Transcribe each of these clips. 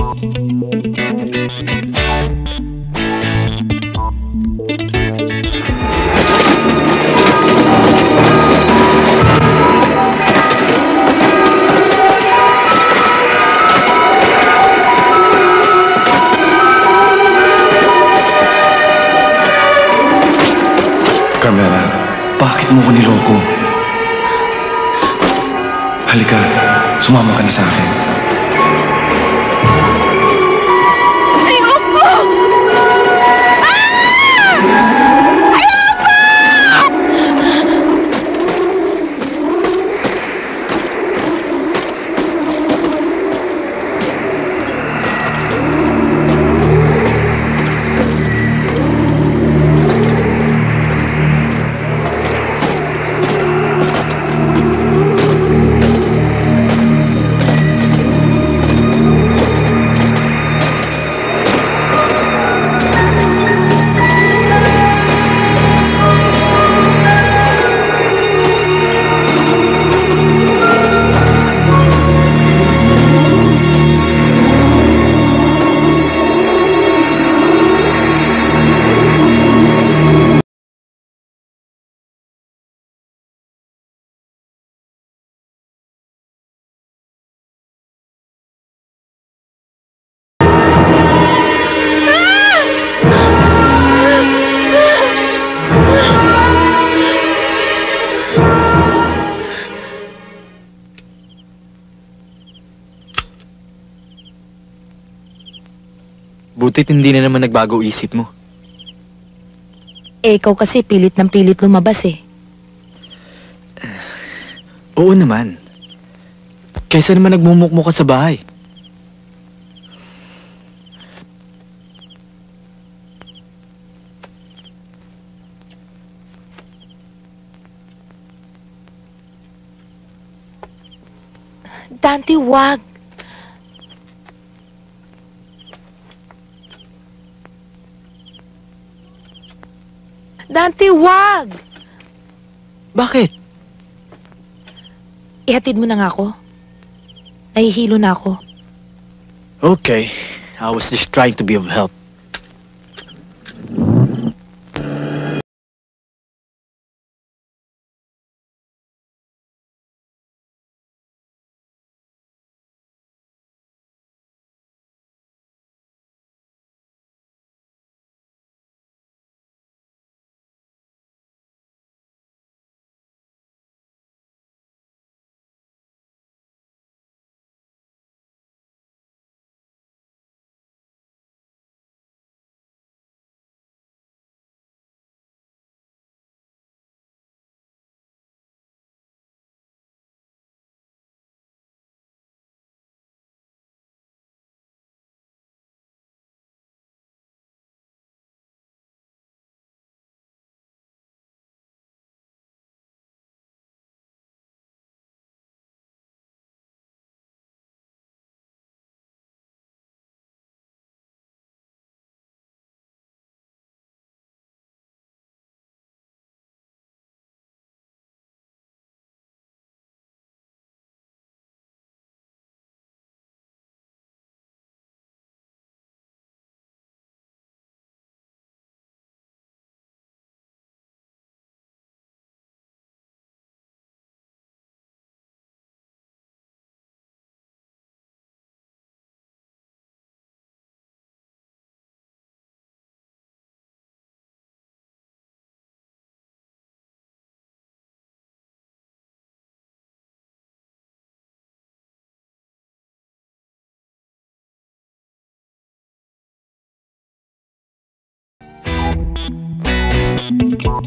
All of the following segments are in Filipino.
Carmela, bakit mo ko niloko? Halika, sumama ka na sa akin. Ayoko! Butit hindi na naman nagbago isip mo. Eh, ikaw kasi pilit ng pilit lumabas eh. Oo naman. Kaysa naman nagmumukmo ka sa bahay. Dante, wag. Dante, wag! Bakit? Ihatid mo na nga ako. Nahihilo na ako. Okay. I was just trying to be of help.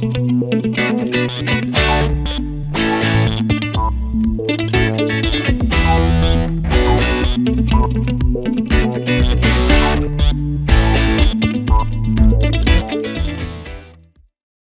Thank you.